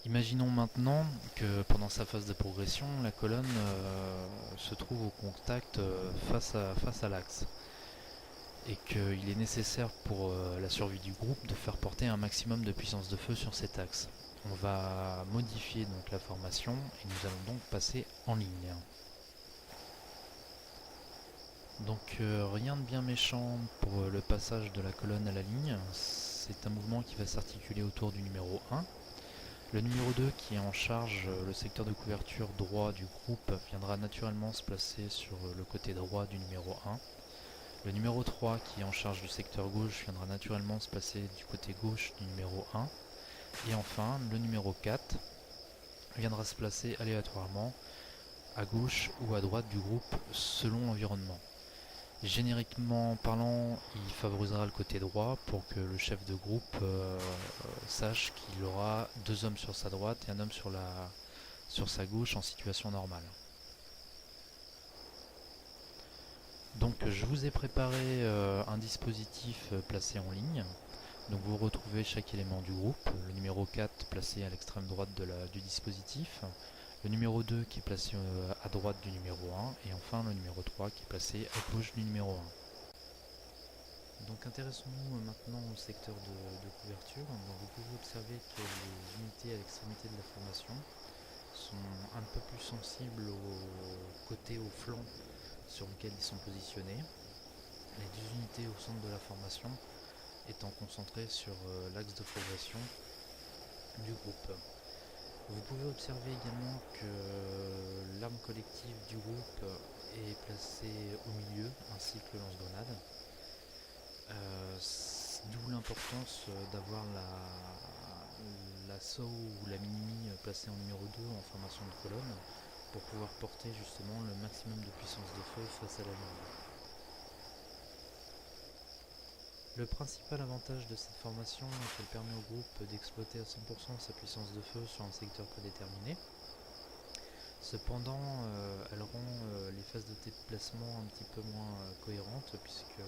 Imaginons maintenant que pendant sa phase de progression, la colonne se trouve au contact face à l'axe et qu'il est nécessaire pour la survie du groupe de faire porter un maximum de puissance de feu sur cet axe. On va modifier donc la formation et nous allons donc passer en ligne. Donc rien de bien méchant pour le passage de la colonne à la ligne. C'est un mouvement qui va s'articuler autour du numéro 1. Le numéro 2 qui est en charge le secteur de couverture droit du groupe viendra naturellement se placer sur le côté droit du numéro 1. Le numéro 3 qui est en charge du secteur gauche viendra naturellement se placer du côté gauche du numéro 1. Et enfin, le numéro 4 viendra se placer aléatoirement à gauche ou à droite du groupe selon l'environnement. Génériquement parlant, il favorisera le côté droit pour que le chef de groupe sache qu'il aura deux hommes sur sa droite et un homme sur sa gauche en situation normale. Donc je vous ai préparé un dispositif placé en ligne. Donc vous retrouvez chaque élément du groupe, le numéro 4 placé à l'extrême droite du dispositif, le numéro 2 qui est placé à droite du numéro 1 et enfin le numéro 3 qui est placé à gauche du numéro 1. Donc intéressons-nous maintenant au secteur de couverture. Donc, vous pouvez observer que les unités à l'extrémité de la formation sont un peu plus sensibles aux côtés, aux flancs sur lesquels ils sont positionnés. Les deux unités au centre de la formation étant concentrées sur l'axe de progression du groupe. Vous pouvez observer également que l'arme collective du groupe est placée au milieu ainsi que le lance-grenade. D'où l'importance d'avoir l'assaut ou la minimi placée en numéro 2 en formation de colonne pour pouvoir porter justement le maximum de puissance de feu face à la ligne. Le principal avantage de cette formation est qu'elle permet au groupe d'exploiter à 100% sa puissance de feu sur un secteur prédéterminé. Cependant, elle rend les phases de déplacement un petit peu moins cohérentes puisque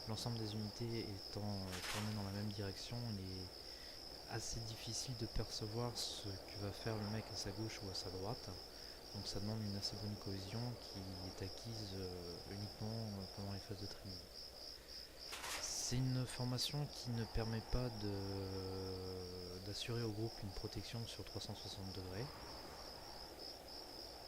l'ensemble des unités étant tournées dans la même direction, il est assez difficile de percevoir ce que va faire le mec à sa gauche ou à sa droite. Donc ça demande une assez bonne cohésion qui est acquise uniquement pendant les phases de training. C'est une formation qui ne permet pas d'assurer au groupe une protection sur 360 degrés.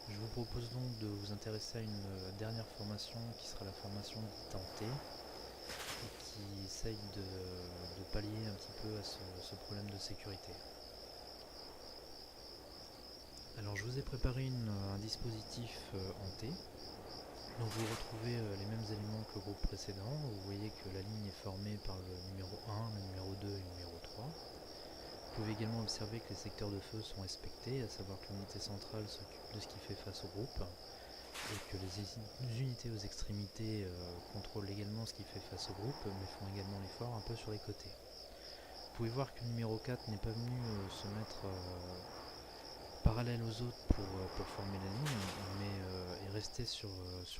Je vous propose donc de vous intéresser à une dernière formation qui sera la formation dite en T et qui essaye de pallier un petit peu à ce problème de sécurité. Alors je vous ai préparé un dispositif en T. Donc vous retrouvez les mêmes éléments que le groupe précédent. Vous voyez que la ligne est formée par le numéro 1, le numéro 2 et le numéro 3. Vous pouvez également observer que les secteurs de feu sont respectés, à savoir que l'unité centrale s'occupe de ce qui fait face au groupe et que les unités aux extrémités contrôlent également ce qui fait face au groupe mais font également l'effort un peu sur les côtés. Vous pouvez voir que le numéro 4 n'est pas venu se mettre parallèle aux autres pour former la ligne, mais est resté sur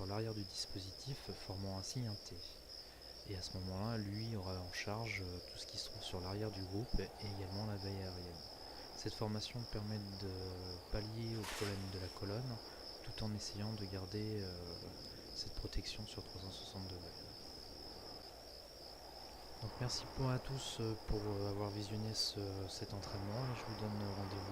l'arrière du dispositif, formant ainsi un T. Et à ce moment-là, lui aura en charge tout ce qui se trouve sur l'arrière du groupe et également la veille aérienne. Cette formation permet de pallier au problème de la colonne, tout en essayant de garder cette protection sur 360 degrés. Donc merci à tous pour avoir visionné cet entraînement et je vous donne rendez-vous